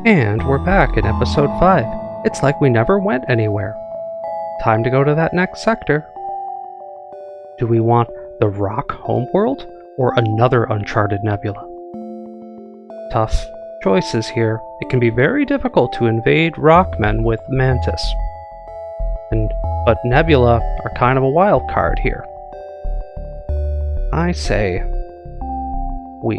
And we're back in episode 5. It's like we never went anywhere. Time to go to that next sector. Do we want the rock homeworld or another uncharted nebula? Tough choices here. It can be very difficult to invade rockmen with Mantis. But nebula are kind of a wild card here. I say we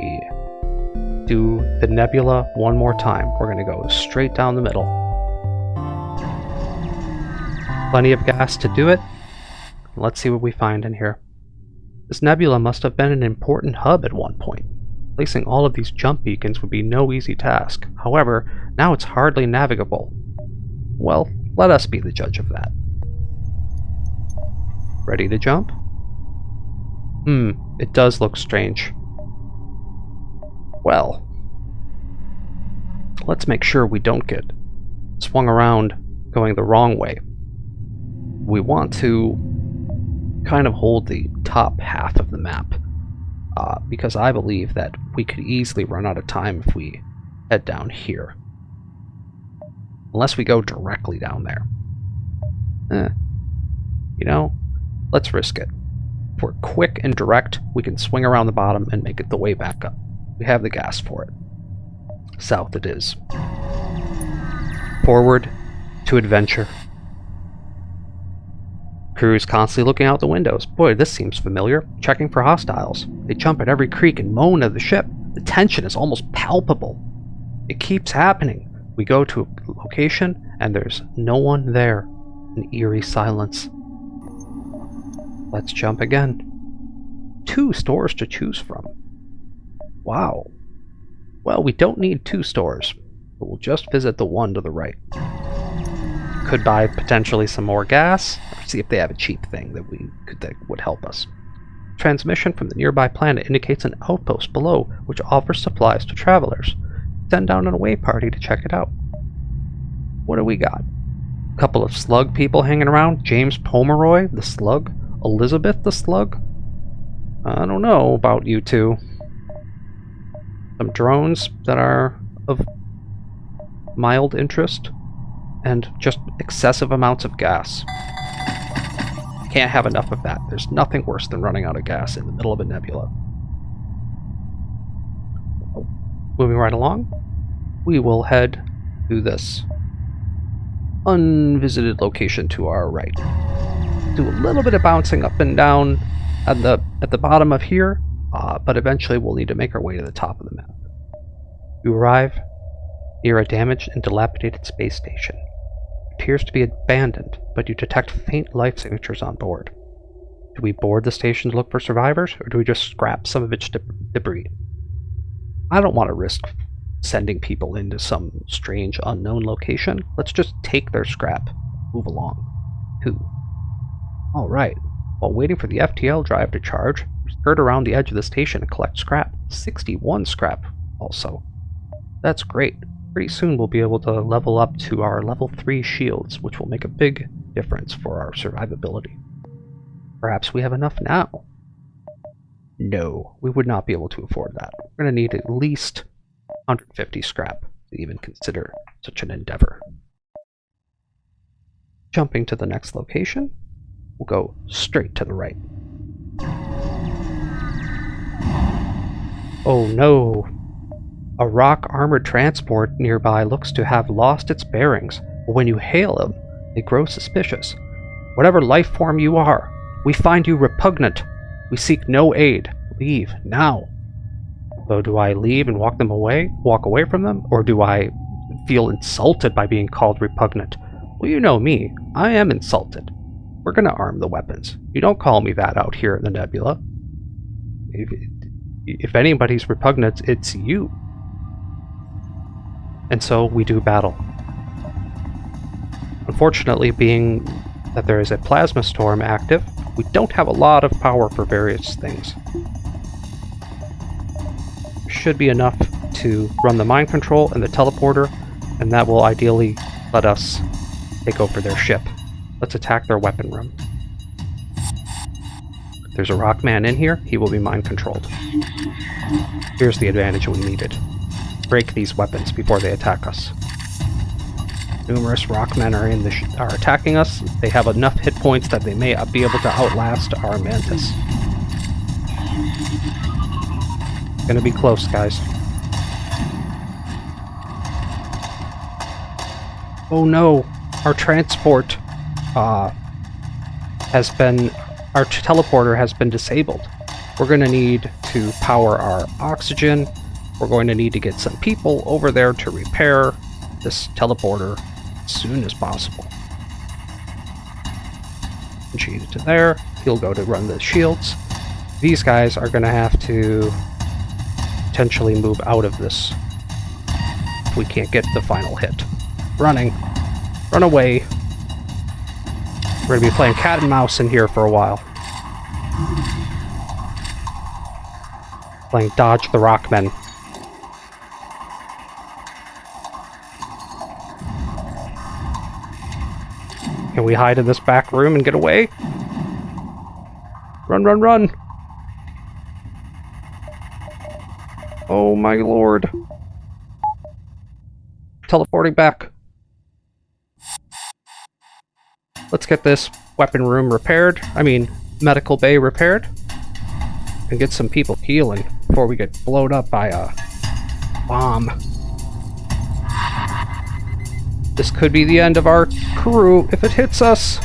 do the nebula one more time. We're going to go straight down the middle. Plenty of gas to do it. Let's see what we find in here. This nebula must have been an important hub at one point. Placing all of these jump beacons would be no easy task. However, now it's hardly navigable. Well, let us be the judge of that. Ready to jump? It does look strange. Well, let's make sure we don't get swung around going the wrong way. We want to kind of hold the top half of the map, because I believe that we could easily run out of time if we head down here. Unless we go directly down there. You know, let's risk it. If we're quick and direct, we can swing around the bottom and make it the way back up. We have the gas for it. South it is. Forward to adventure. Crew's constantly looking out the windows. Boy, this seems familiar. Checking for hostiles. They jump at every creak and moan of the ship. The tension is almost palpable. It keeps happening. We go to a location and there's no one there. An eerie silence. Let's jump again. 2 stores to choose from. Wow. Well, we don't need 2 stores, but we'll just visit the one to the right. Could buy potentially some more gas, or see if they have a cheap thing that would help us. Transmission from the nearby planet indicates an outpost below, which offers supplies to travelers. Send down an away party to check it out. What do we got? A couple of slug people hanging around. James Pomeroy, the slug. Elizabeth, the slug. I don't know about you two. Some drones that are of mild interest. And just excessive amounts of gas. Can't have enough of that. There's nothing worse than running out of gas in the middle of a nebula. Moving right along, we will head to this unvisited location to our right. Do a little bit of bouncing up and down at the bottom of here, but eventually we'll need to make our way to the top of the map. You arrive near a damaged and dilapidated space station. It appears to be abandoned, but you detect faint life signatures on board. Do we board the station to look for survivors, or do we just scrap some of its debris? I don't want to risk sending people into some strange unknown location. Let's just take their scrap. Move along. Alright. While waiting for the FTL drive to charge, skirt around the edge of the station and collect scrap. 61 scrap also. That's great. Pretty soon we'll be able to level up to our level 3 shields, which will make a big difference for our survivability. Perhaps we have enough now. No, we would not be able to afford that. We're going to need at least 150 scrap to even consider such an endeavor. Jumping to the next location, we'll go straight to the right. Oh no! A rock armored transport nearby looks to have lost its bearings, but when you hail them, they grow suspicious. Whatever life form you are, we find you repugnant. We seek no aid. Leave, now. So do I leave and walk away from them, or do I feel insulted by being called repugnant? Well, you know me. I am insulted. We're gonna arm the weapons. You don't call me that out here in the nebula. If anybody's repugnant, it's you. And so we do battle. Unfortunately, being that there is a plasma storm active, we don't have a lot of power for various things. Should be enough to run the mind control and the teleporter, and that will ideally let us take over their ship. Let's attack their weapon room. If there's a rock man in here, he will be mind controlled. Here's the advantage we needed. break these weapons before they attack us. Numerous rockmen are attacking us. They have enough hit points that they may be able to outlast our Mantis. It's gonna be close, guys. Oh no! Our transport our teleporter has been disabled. We're gonna need to power our oxygen. We're going to need to get some people over there to repair this teleporter as soon as possible. Cheat it to there. He'll go to run the shields. These guys are going to have to potentially move out of this if we can't get the final hit. Running. Run away. We're going to be playing cat and mouse in here for a while. Playing dodge the rockmen. Can we hide in this back room and get away? Run, run, run! Oh my lord. Teleporting back. Let's get this weapon room repaired. I mean, medical bay repaired. And get some people healing before we get blown up by a bomb. This could be the end of our crew if it hits us.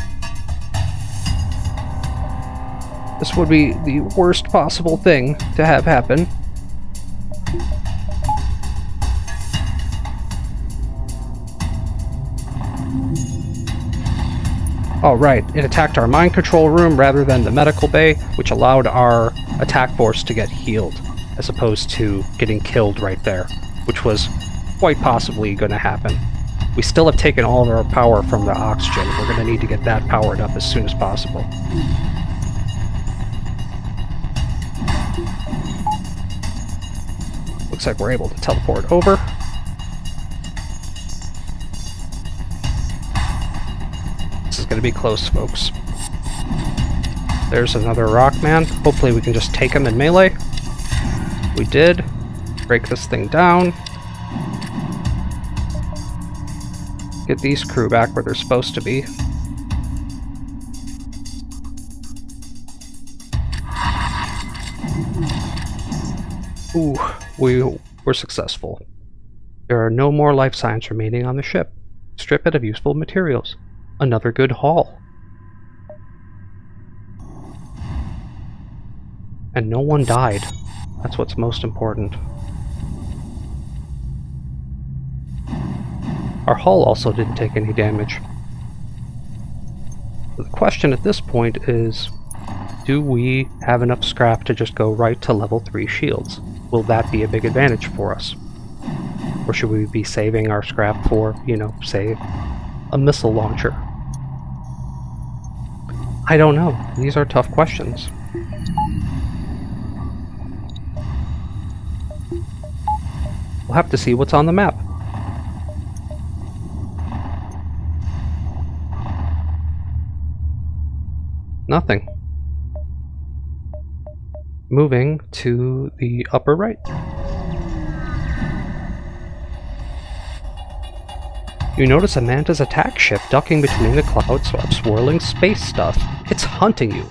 This would be the worst possible thing to have happen. Oh, right. It attacked our mind control room rather than the medical bay, which allowed our attack force to get healed, as opposed to getting killed right there, which was quite possibly going to happen. We still have taken all of our power from the oxygen. We're going to need to get that powered up as soon as possible. Looks like we're able to teleport over. This is going to be close, folks. There's another rockman. Hopefully we can just take him in melee. We did. Break this thing down. Get these crew back where they're supposed to be. Ooh, we were successful. There are no more life signs remaining on the ship. Strip it of useful materials. Another good haul. And no one died. That's what's most important. Our hull also didn't take any damage. The question at this point is, do we have enough scrap to just go right to level 3 shields? Will that be a big advantage for us? Or should we be saving our scrap for, you know, say, a missile launcher? I don't know. These are tough questions. We'll have to see what's on the map. Nothing. Moving to the upper right. You notice a Mantis attack ship ducking between the clouds of swirling space stuff. It's hunting you.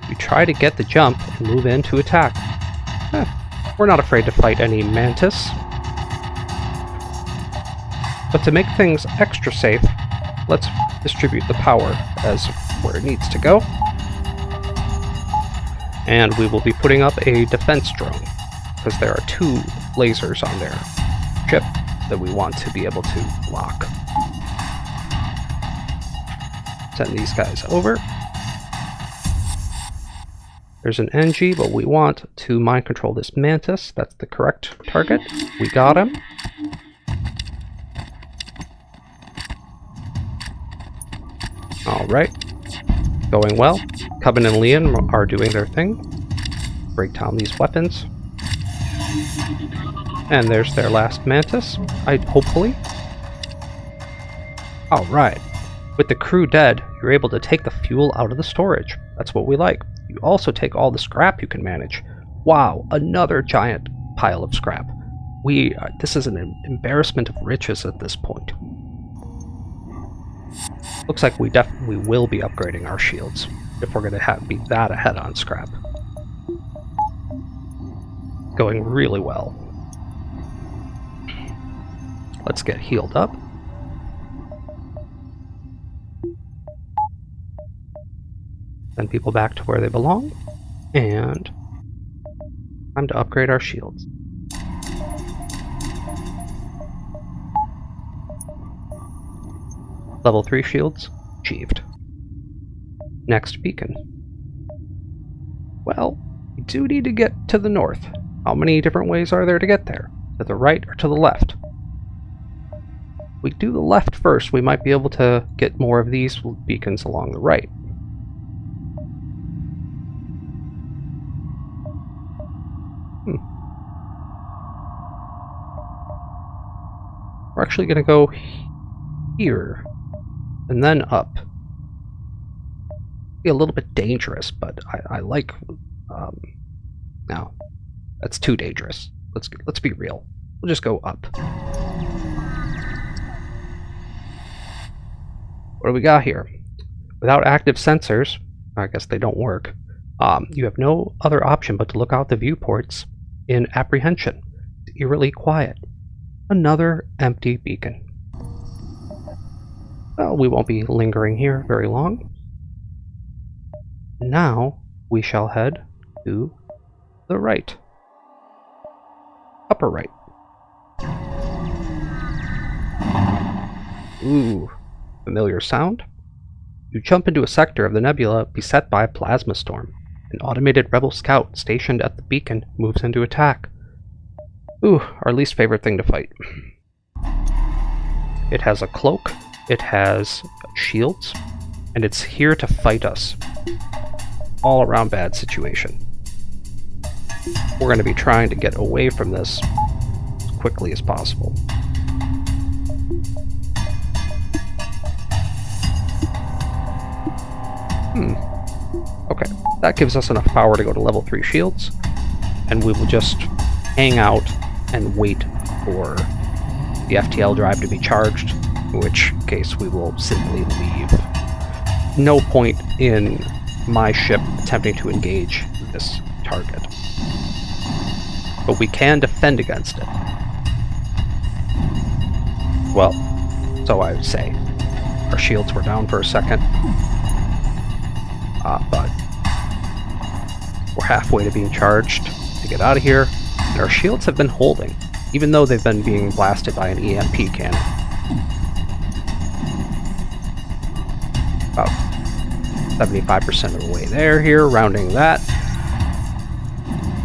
You try to get the jump and move in to attack. We're not afraid to fight any Mantis. But to make things extra safe, let's distribute the power as where it needs to go. And we will be putting up a defense drone, because there are 2 lasers on their ship that we want to be able to block. Send these guys over. There's an NG, but we want to mind control this Mantis. That's the correct target. We got him. Alright. Going well. Cubbin and Leon are doing their thing. Break down these weapons. And there's their last Mantis, hopefully. Alright. With the crew dead, you're able to take the fuel out of the storage. That's what we like. You also take all the scrap you can manage. Wow, another giant pile of scrap. This is an embarrassment of riches at this point. Looks like we will be upgrading our shields if we're going to be that ahead on scrap. Going really well. Let's get healed up. Send people back to where they belong. And time to upgrade our shields. Level 3 shields achieved. Next beacon. Well, we do need to get to the north. How many different ways are there to get there? To the right or to the left? If we do the left first, we might be able to get more of these beacons along the right. We're actually going to go here and then up. Be a little bit dangerous, but I like. No, that's too dangerous. Let's be real. We'll just go up. What do we got here? Without active sensors, I guess they don't work. You have no other option but to look out the viewports in apprehension. It's eerily quiet. Another empty beacon. Well, we won't be lingering here very long. Now we shall head to the right. Upper right. Ooh, familiar sound. You jump into a sector of the nebula beset by a plasma storm. An automated rebel scout stationed at the beacon moves into attack. Ooh, our least favorite thing to fight. It has a cloak, it has shields, and it's here to fight us. All around bad situation. We're going to be trying to get away from this as quickly as possible. Okay, that gives us enough power to go to level 3 shields, and we will just hang out and wait for the FTL drive to be charged, in which case we will simply leave. No point in my ship attempting to engage this target. But we can defend against it. Well, so I would say. Our shields were down for a second. But we're halfway to being charged to get out of here. And our shields have been holding, even though they've been being blasted by an EMP cannon. About 75% of the way there here, rounding that.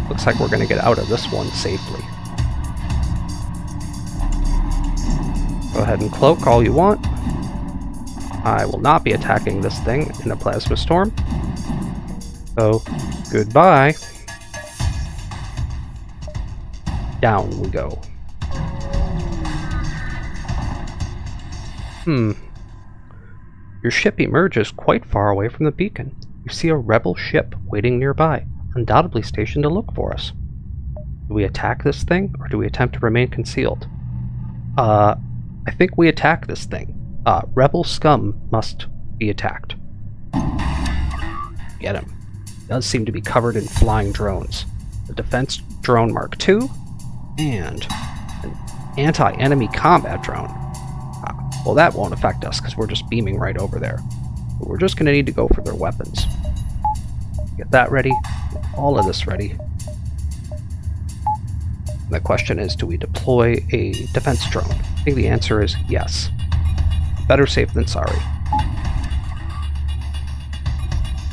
Looks like we're going to get out of this one safely. Go ahead and cloak all you want. I will not be attacking this thing in a plasma storm. So, goodbye. Down we go. Your ship emerges quite far away from the beacon. You see a rebel ship waiting nearby, undoubtedly stationed to look for us. Do we attack this thing, or do we attempt to remain concealed? I think we attack this thing. Rebel scum must be attacked. Get him. Does seem to be covered in flying drones. A defense drone Mark II, and an anti-enemy combat drone. Well, that won't affect us because we're just beaming right over there. But we're just going to need to go for their weapons. Get that ready. Get all of this ready. And the question is, do we deploy a defense drone? I think the answer is yes. Better safe than sorry.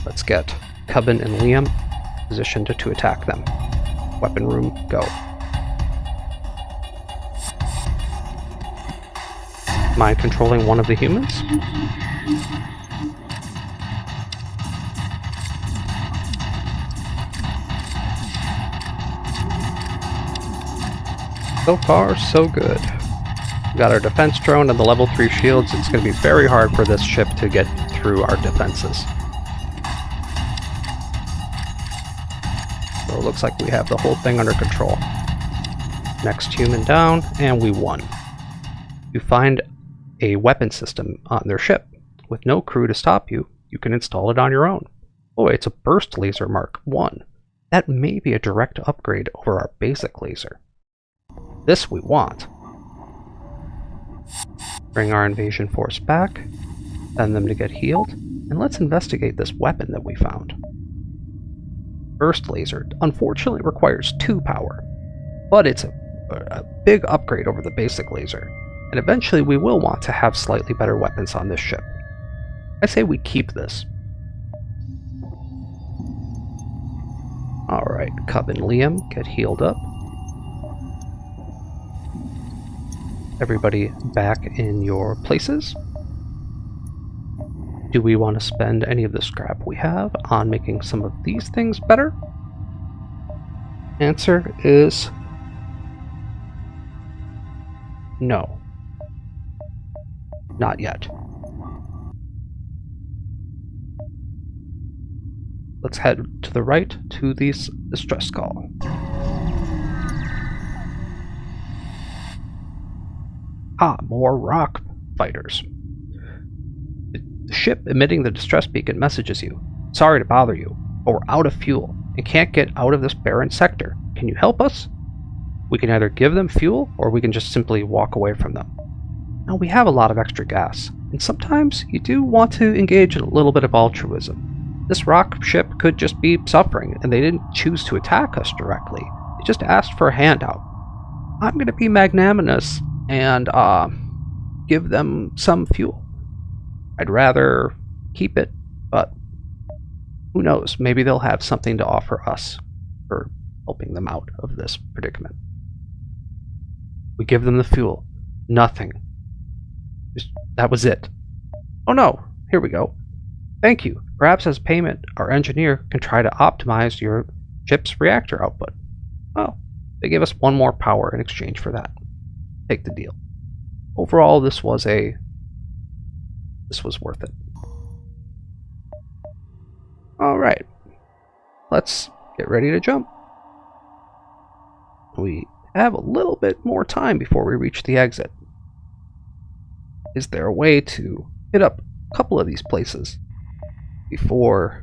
Let's get Cubbin and Liam positioned to attack them. Weapon room, go. Mind controlling one of the humans? So far, so good. We got our defense drone and the level 3 shields. It's going to be very hard for this ship to get through our defenses. So it looks like we have the whole thing under control. Next human down, and we won. You find a weapon system on their ship. With no crew to stop you, you can install it on your own. Oh, it's a burst laser Mark 1. That may be a direct upgrade over our basic laser. This we want. Bring our invasion force back, send them to get healed, and let's investigate this weapon that we found. Burst laser unfortunately requires 2 power, but it's a big upgrade over the basic laser, and eventually we will want to have slightly better weapons on this ship. I say we keep this. Alright, Cub and Liam, get healed up. Everybody back in your places. Do we want to spend any of the scrap we have on making some of these things better? Answer is no. Not yet. Let's head to the right to this distress call. Ah, more rock fighters. The ship emitting the distress beacon messages you. Sorry to bother you, but we're out of fuel and can't get out of this barren sector. Can you help us? We can either give them fuel or we can just simply walk away from them. Now, we have a lot of extra gas, and sometimes you do want to engage in a little bit of altruism. This rock ship could just be suffering, and they didn't choose to attack us directly. They just asked for a handout. I'm going to be magnanimous and give them some fuel. I'd rather keep it, but who knows? Maybe they'll have something to offer us for helping them out of this predicament. We give them the fuel. Nothing. That was it. Oh no, here we go. Thank you. Perhaps as payment, our engineer can try to optimize your ship's reactor output. Well, they gave us 1 more power in exchange for that. Take the deal. Overall, this was worth it. Alright. Let's get ready to jump. We have a little bit more time before we reach the exit. Is there a way to hit up a couple of these places before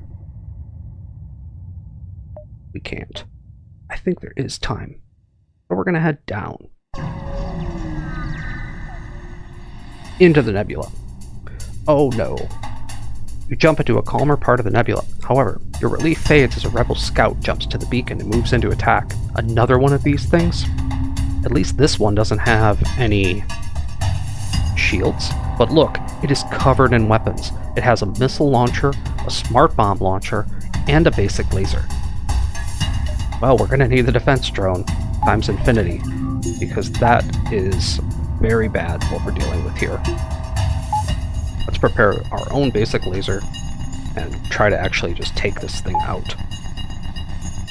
we can't? I think there is time. But we're going to head down into the nebula. Oh no. You jump into a calmer part of the nebula. However, your relief fades as a rebel scout jumps to the beacon and moves into attack. Another one of these things? At least this one doesn't have any shields. But look, it is covered in weapons. It has a missile launcher, a smart bomb launcher, and a basic laser. Well, we're going to need the defense drone times infinity, because that is very bad what we're dealing with here. Let's prepare our own basic laser and try to actually just take this thing out.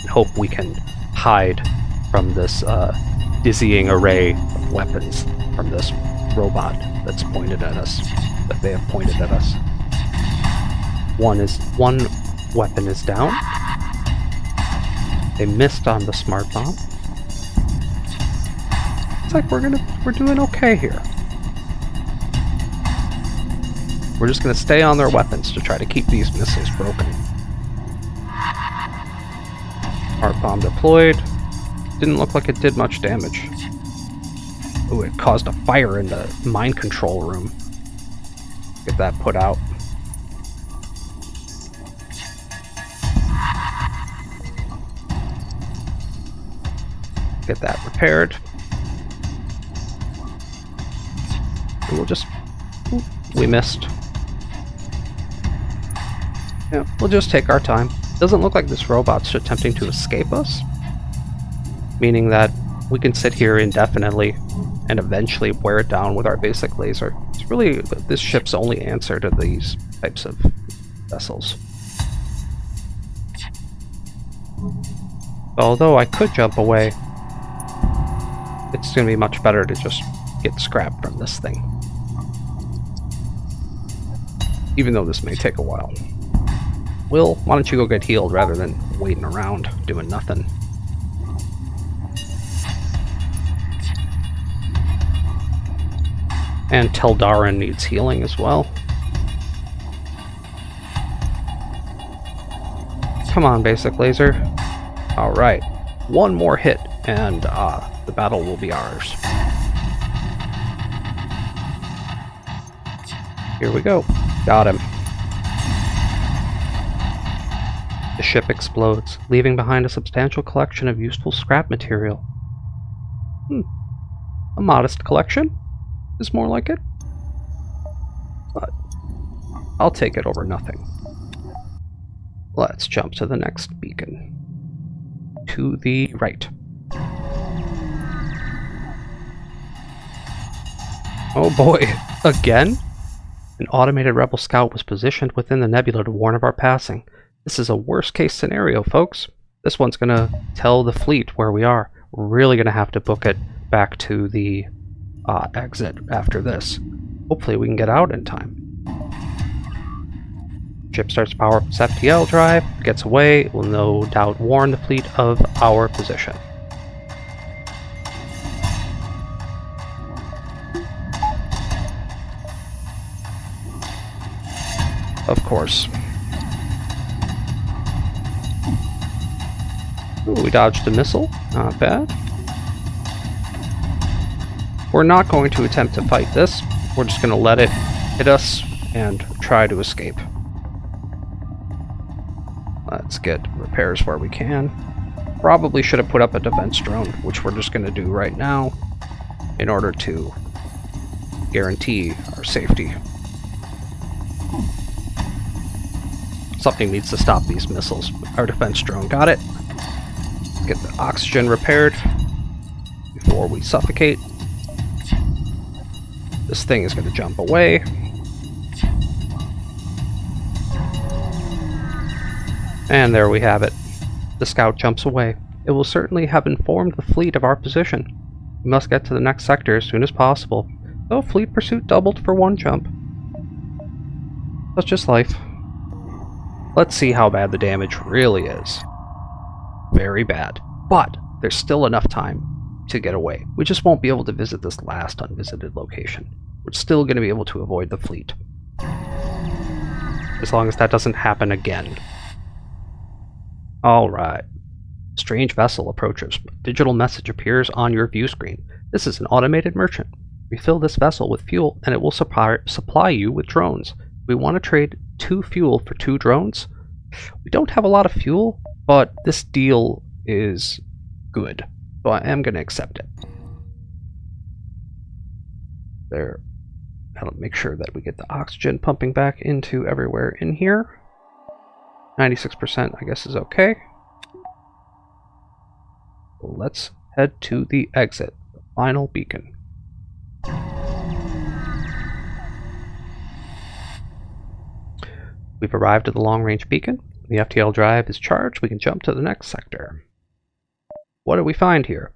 And hope we can hide from this dizzying array of weapons from this robot that's pointed at us, that they have pointed at us. One weapon is down. They missed on the smart bomb. It's like we're doing okay here. We're just gonna stay on their weapons to try to keep these missiles broken. Smart bomb deployed. Didn't look like it did much damage. Ooh, it caused a fire in the mind control room. Get that put out. Get that repaired. And we'll just... Ooh, we missed. Yeah, we'll just take our time. Doesn't look like this robot's attempting to escape us. Meaning that we can sit here indefinitely and eventually wear it down with our basic laser. It's really this ship's only answer to these types of vessels. Although I could jump away, it's going to be much better to just get scrap from this thing. Even though this may take a while. Will, why don't you go get healed rather than waiting around doing nothing? And Teldarin needs healing as well. Come on, basic laser. Alright, one more hit, and the battle will be ours. Here we go. Got him. The ship explodes, leaving behind a substantial collection of useful scrap material. A modest collection is more like it. But I'll take it over nothing. Let's jump to the next beacon. To the right. Oh boy, again? An automated rebel scout was positioned within the nebula to warn of our passing. This is a worst case scenario, folks. This one's gonna tell the fleet where we are. We're really gonna have to book it back to the exit after this. Hopefully we can get out in time. Ship starts to power up its FTL drive, gets away, it will no doubt warn the fleet of our position. Of course. Ooh, we dodged a missile, not bad. We're not going to attempt to fight this, we're just going to let it hit us and try to escape. Let's get repairs where we can. Probably should have put up a defense drone, which we're just going to do right now in order to guarantee our safety. Something needs to stop these missiles. Our defense drone got it. Get the oxygen repaired before we suffocate. This thing is going to jump away. And there we have it. The scout jumps away. It will certainly have informed the fleet of our position. We must get to the next sector as soon as possible, though fleet pursuit doubled for one jump. That's just life. Let's see how bad the damage really is. Very bad. But there's still enough time to get away. We just won't be able to visit this last unvisited location. We're still going to be able to avoid the fleet. As long as that doesn't happen again. Alright. Strange vessel approaches. Digital message appears on your view screen. This is an automated merchant. Refill this vessel with fuel and it will supply you with drones. We want to trade 2 fuel for 2 drones. We don't have a lot of fuel, but this deal is good. So I am going to accept it. There. I'll make sure that we get the oxygen pumping back into everywhere in here. 96% I guess is okay. Let's head to the exit, the final beacon. We've arrived at the long-range beacon. The FTL drive is charged. We can jump to the next sector. What do we find here?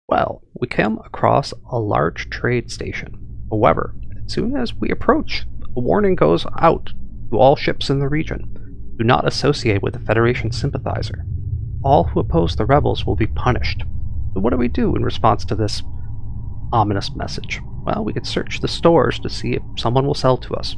Well, we come across a large trade station. However, as soon as we approach, a warning goes out to all ships in the region. Do not associate with the Federation sympathizer. All who oppose the rebels will be punished. So what do we do in response to this ominous message? Well, we could search the stores to see if someone will sell to us.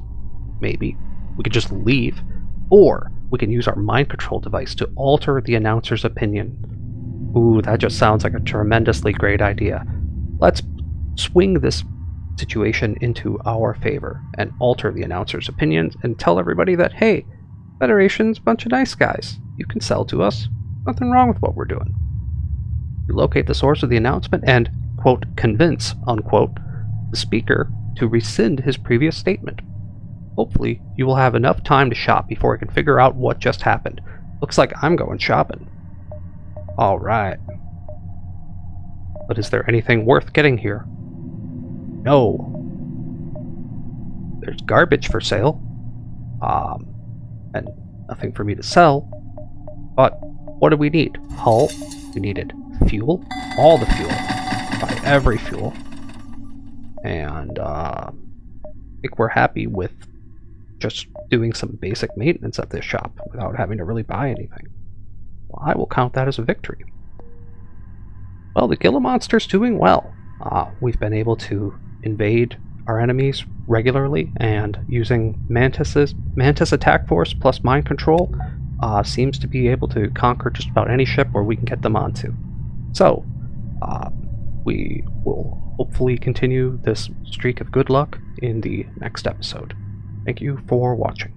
Maybe. We could just leave. Or we can use our mind control device to alter the announcer's opinion. Ooh, that just sounds like a tremendously great idea. Let's swing this situation into our favor and alter the announcer's opinions and tell everybody that, hey, Federation's a bunch of nice guys. You can sell to us. Nothing wrong with what we're doing. We locate the source of the announcement and, quote, convince, unquote, the speaker to rescind his previous statement. Hopefully, you will have enough time to shop before you can figure out what just happened. Looks like I'm going shopping. Alright. But is there anything worth getting here? No. There's garbage for sale. And nothing for me to sell. But what do we need? Hull. We needed fuel. All the fuel. Buy every fuel. And I think we're happy with just doing some basic maintenance at this shop without having to really buy anything. Well, I will count that as a victory. Well, the Gila Monster's doing well. We've been able to invade our enemies regularly, and using Mantis attack force plus mind control seems to be able to conquer just about any ship where we can get them onto. So, we will hopefully continue this streak of good luck in the next episode. Thank you for watching.